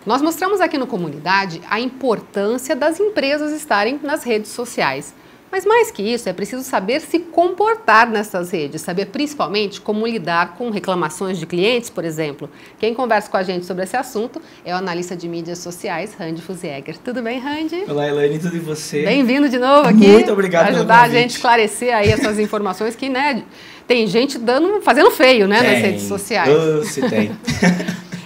Nós mostramos aqui no Comunidade a importância das empresas estarem nas redes sociais. Mas mais que isso, é preciso saber se comportar nessas redes, saber principalmente como lidar com reclamações de clientes, por exemplo. Quem conversa com a gente sobre esse assunto é o analista de mídias sociais, Randy Fuzieger. Tudo bem, Randy? Olá, Elaine, tudo e você? Bem-vindo de novo aqui. Muito obrigado para ajudar a gente a esclarecer aí essas informações que, né, tem gente fazendo feio, né, nas redes sociais. Se tem.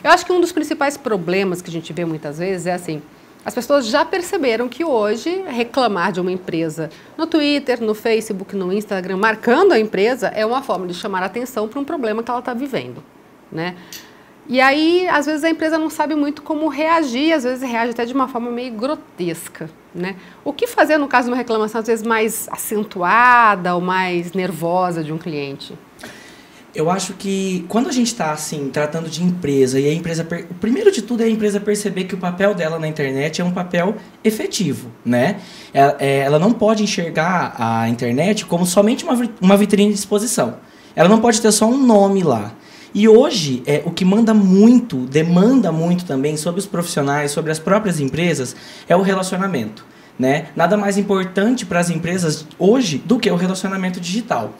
Eu acho que um dos principais problemas que a gente vê muitas vezes é assim, as pessoas já perceberam que hoje reclamar de uma empresa no Twitter, no Facebook, no Instagram, marcando a empresa, é uma forma de chamar a atenção para um problema que ela está vivendo, né? E aí, às vezes, a empresa não sabe muito como reagir, às vezes reage até de uma forma meio grotesca, né? O que fazer no caso de uma reclamação, às vezes, mais acentuada ou mais nervosa de um cliente? Eu acho que quando a gente está assim, tratando de empresa e a empresa... O primeiro de tudo é a empresa perceber que o papel dela na internet é um papel efetivo, né? Ela não pode enxergar a internet como somente uma vitrine de exposição. Ela não pode ter só um nome lá. E hoje, o que demanda muito também sobre os profissionais, sobre as próprias empresas, é o relacionamento, né? Nada mais importante para as empresas hoje do que o relacionamento digital.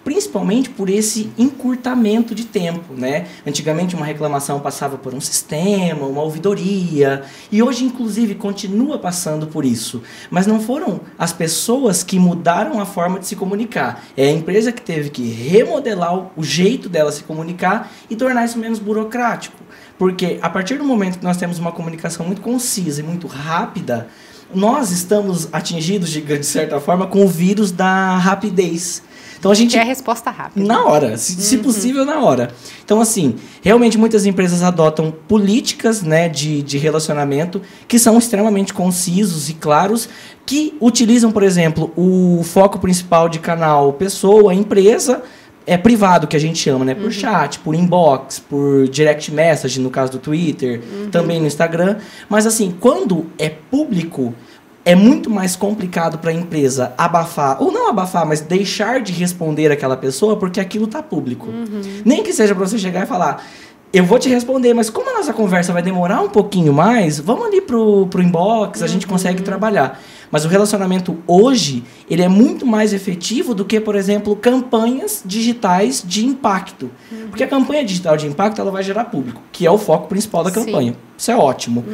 Principalmente por esse encurtamento de tempo, né? Antigamente uma reclamação passava por um sistema, uma ouvidoria, e hoje inclusive continua passando por isso. Mas não foram as pessoas que mudaram a forma de se comunicar. É a empresa que teve que remodelar o jeito dela se comunicar e tornar isso menos burocrático. Porque a partir do momento que nós temos uma comunicação muito concisa e muito rápida, nós estamos atingidos, de certa forma, com o vírus da rapidez. Então a gente quer a resposta rápida. Na hora, se possível, na hora. Então, assim, realmente muitas empresas adotam políticas, né, de relacionamento que são extremamente concisos e claros, que utilizam, por exemplo, o foco principal de canal pessoa, empresa, privado, que a gente chama, né? Por chat, por inbox, por direct message, no caso do Twitter, também no Instagram. Mas, assim, quando é público, é muito mais complicado para a empresa abafar, ou não abafar, mas deixar de responder aquela pessoa, porque aquilo está público. Nem que seja para você chegar e falar, eu vou te responder, mas como a nossa conversa vai demorar um pouquinho mais, vamos ali pro inbox, a gente consegue trabalhar. Mas o relacionamento hoje, ele é muito mais efetivo do que, por exemplo, campanhas digitais de impacto. Porque a campanha digital de impacto, ela vai gerar público, que é o foco principal da campanha. Isso é ótimo.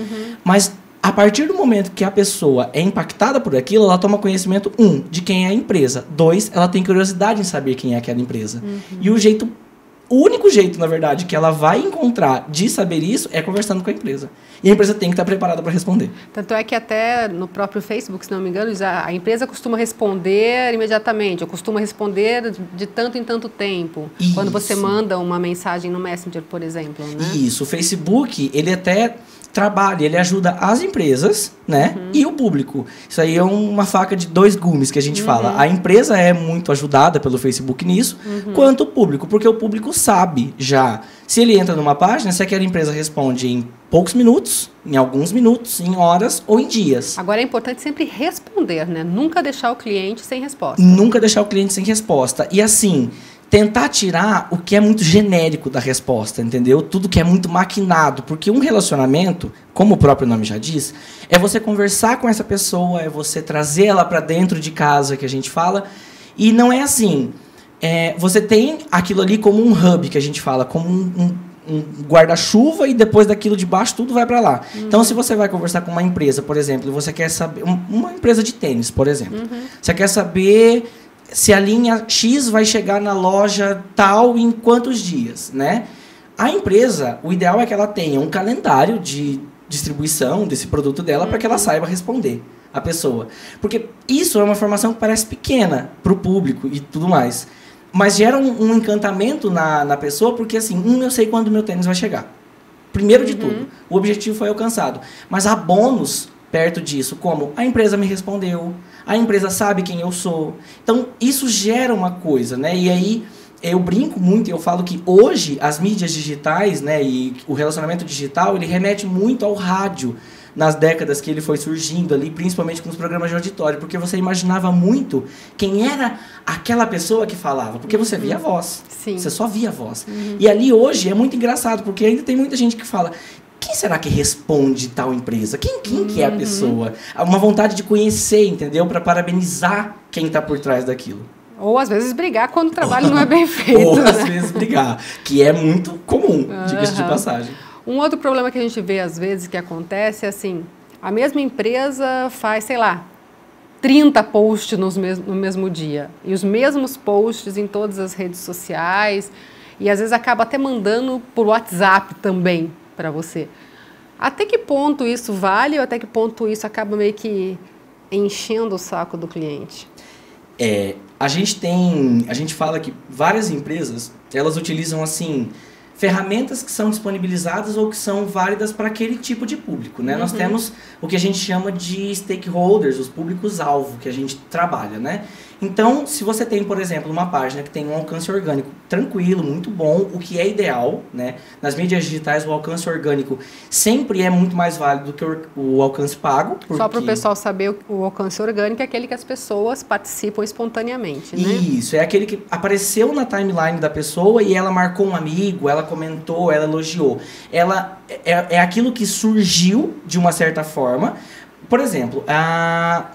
Mas a partir do momento que a pessoa é impactada por aquilo, ela toma conhecimento, de quem é a empresa. 2, ela tem curiosidade em saber quem é aquela empresa. E o único jeito, na verdade, que ela vai encontrar de saber isso é conversando com a empresa. E a empresa tem que estar preparada para responder. Tanto é que até no próprio Facebook, se não me engano, a empresa costuma responder imediatamente, ou costuma responder de tanto em tanto tempo. Isso. Quando você manda uma mensagem no Messenger, por exemplo, né? Isso. O Facebook, ele até trabalha, ele ajuda as empresas, né, e o público. Isso aí é uma faca de 2 gumes que a gente fala. A empresa é muito ajudada pelo Facebook nisso, quanto o público, porque o público sabe já. Se ele entra numa página, se aquela empresa responde em poucos minutos, em alguns minutos, em horas ou em dias. Agora é importante sempre responder, né? Nunca deixar o cliente sem resposta. Nunca deixar o cliente sem resposta. E assim, tentar tirar o que é muito genérico da resposta, entendeu? Tudo que é muito maquinado, porque um relacionamento, como o próprio nome já diz, é você conversar com essa pessoa, é você trazer ela para dentro de casa, que a gente fala, e não é assim, você tem aquilo ali como um hub, que a gente fala, como um guarda-chuva, e depois daquilo de baixo tudo vai para lá. Então, se você vai conversar com uma empresa, por exemplo, e você quer saber, uma empresa de tênis, por exemplo, você quer saber se a linha X vai chegar na loja tal em quantos dias, né? A empresa, o ideal é que ela tenha um calendário de distribuição desse produto dela para que ela saiba responder a pessoa. Porque isso é uma informação que parece pequena para o público e tudo mais. Mas gera um encantamento na pessoa, porque assim, eu sei quando o meu tênis vai chegar. Primeiro de tudo, o objetivo foi alcançado. Mas há bônus perto disso, como a empresa me respondeu, a empresa sabe quem eu sou. Então, isso gera uma coisa, né? E aí, eu brinco muito e eu falo que hoje as mídias digitais, né, e o relacionamento digital, ele remete muito ao rádio, nas décadas que ele foi surgindo ali, principalmente com os programas de auditório, porque você imaginava muito quem era aquela pessoa que falava, porque você via a voz. Sim. Você só via a voz. E ali hoje é muito engraçado, porque ainda tem muita gente que fala, quem será que responde tal empresa? Quem que é a pessoa? Uma vontade de conhecer, entendeu? Para parabenizar quem está por trás daquilo. Ou às vezes brigar quando o trabalho não é bem feito. Ou né? às vezes brigar, que é muito comum, diga-se de passagem. Um outro problema que a gente vê às vezes que acontece é assim, a mesma empresa faz, sei lá, 30 posts no mesmo dia. E os mesmos posts em todas as redes sociais. E às vezes acaba até mandando por WhatsApp também para você. Até que ponto isso vale ou até que ponto isso acaba meio que enchendo o saco do cliente? A gente fala que várias empresas, elas utilizam assim ferramentas que são disponibilizadas ou que são válidas para aquele tipo de público, né? Nós temos o que a gente chama de stakeholders, os públicos-alvo que a gente trabalha, né? Então, se você tem, por exemplo, uma página que tem um alcance orgânico tranquilo, muito bom, o que é ideal, né? Nas mídias digitais, o alcance orgânico sempre é muito mais válido do que o alcance pago. Porque... Só para o pessoal saber, o alcance orgânico é aquele que as pessoas participam espontaneamente, né? Isso, é aquele que apareceu na timeline da pessoa e ela marcou um amigo, ela comentou, ela elogiou. Ela é aquilo que surgiu de uma certa forma. Por exemplo,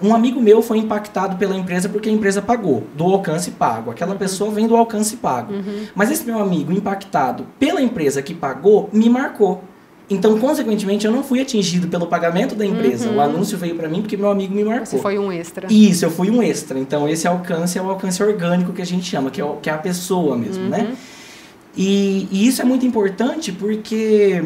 um amigo meu foi impactado pela empresa porque a empresa pagou, do alcance pago. Aquela pessoa vem do alcance pago. Mas esse meu amigo impactado pela empresa que pagou, me marcou. Então, consequentemente, eu não fui atingido pelo pagamento da empresa. O anúncio veio para mim porque meu amigo me marcou. Você foi um extra. Isso, eu fui um extra. Então, esse alcance é o alcance orgânico que a gente chama, que é a pessoa mesmo, né? E isso é muito importante porque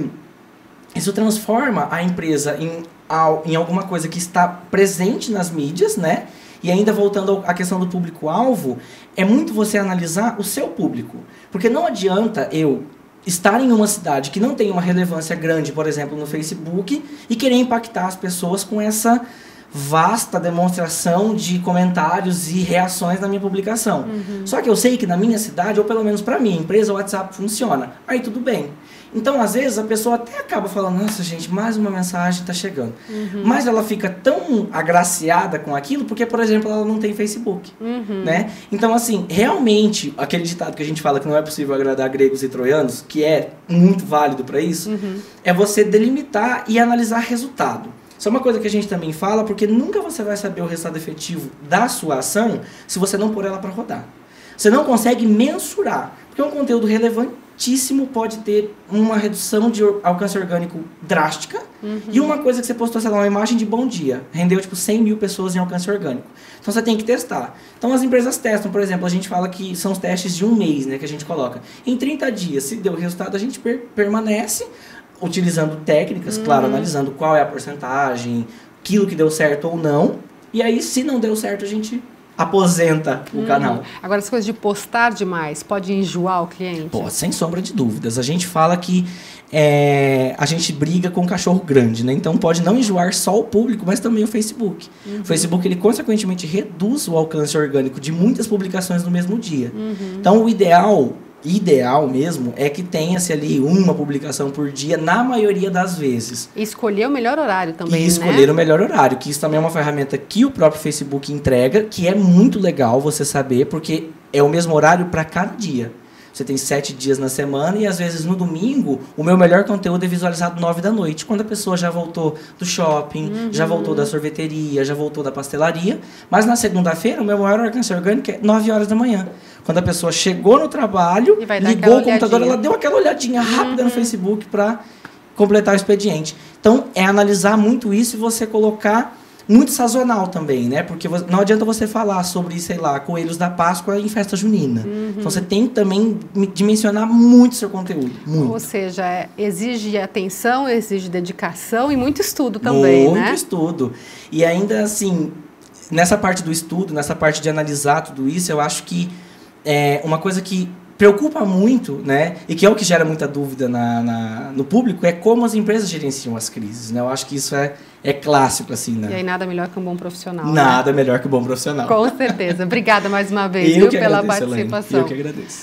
isso transforma a empresa em alguma coisa que está presente nas mídias, né? E ainda voltando à questão do público-alvo, é muito você analisar o seu público. Porque não adianta eu estar em uma cidade que não tem uma relevância grande, por exemplo, no Facebook, e querer impactar as pessoas com essa vasta demonstração de comentários e reações na minha publicação. Só que eu sei que na minha cidade, ou pelo menos para minha empresa, o WhatsApp funciona. Aí tudo bem. Então, às vezes, a pessoa até acaba falando, nossa, gente, mais uma mensagem está chegando. Mas ela fica tão agraciada com aquilo, porque, por exemplo, ela não tem Facebook. Né? Então, assim, realmente, aquele ditado que a gente fala que não é possível agradar gregos e troianos, que é muito válido para isso, é você delimitar e analisar resultado. Isso é uma coisa que a gente também fala, porque nunca você vai saber o resultado efetivo da sua ação se você não pôr ela para rodar. Você não consegue mensurar, porque um conteúdo relevantíssimo pode ter uma redução de alcance orgânico drástica e uma coisa que você postou, sei lá, uma imagem de bom dia, rendeu tipo 100 mil pessoas em alcance orgânico. Então você tem que testar. Então as empresas testam, por exemplo, a gente fala que são os testes de um mês, né, que a gente coloca. Em 30 dias, se deu resultado, a gente permanece utilizando técnicas, claro, analisando qual é a porcentagem, aquilo que deu certo ou não. E aí, se não deu certo, a gente aposenta o canal. Agora, essa coisa de postar demais pode enjoar o cliente? Pode, sem sombra de dúvidas. A gente fala que a gente briga com um cachorro grande, né? Então pode não enjoar só o público, mas também o Facebook. O Facebook, ele consequentemente reduz o alcance orgânico de muitas publicações no mesmo dia. Então o ideal mesmo é que tenha-se ali uma publicação por dia na maioria das vezes. E escolher o melhor horário também, E escolher o melhor horário, que isso também é uma ferramenta que o próprio Facebook entrega, que é muito legal você saber, porque é o mesmo horário para cada dia. Você tem 7 dias na semana e às vezes no domingo o meu melhor conteúdo é visualizado 9 da noite, quando a pessoa já voltou do shopping, já voltou da sorveteria, já voltou da pastelaria. Mas na segunda-feira o meu maior alcance orgânico é 9 horas da manhã. Quando a pessoa chegou no trabalho, ligou o computador, ela deu aquela olhadinha rápida no Facebook para completar o expediente. Então é analisar muito isso e você colocar muito sazonal também, né? Porque não adianta você falar sobre, sei lá, coelhos da Páscoa em festa junina. Então você tem que também dimensionar muito seu conteúdo. Muito. Ou seja, exige atenção, exige dedicação e muito estudo também, né? Muito estudo. E ainda assim, nessa parte do estudo, nessa parte de analisar tudo isso, eu acho que uma coisa que preocupa muito, né, e que é o que gera muita dúvida no público, é como as empresas gerenciam as crises, né? Eu acho que isso é clássico, assim, né? E aí nada melhor que um bom profissional. Nada melhor que um bom profissional. Com certeza. Obrigada mais uma vez, pela participação. Eu que agradeço.